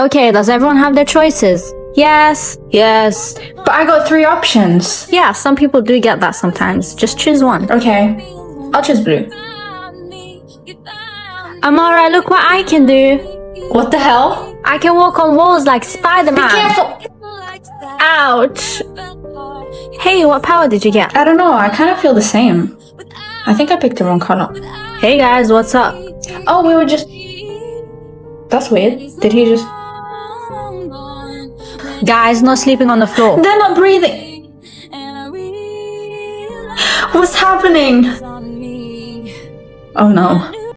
Okay, does everyone have their choices? Yes, yes. But I got 3 options. Yeah, some people do get that sometimes. Just choose one. Okay, I'll choose blue. Amara, look what I can do. What the hell? I can walk on walls like Spider-Man. Be careful! Ouch. Hey, what power did you get? I don't know, I kind of feel the same. I think I picked the wrong color. Hey guys, what's up? Oh, we were just... That's weird. Did he just... Guys, no sleeping on the floor. They're not breathing! What's happening? Oh no.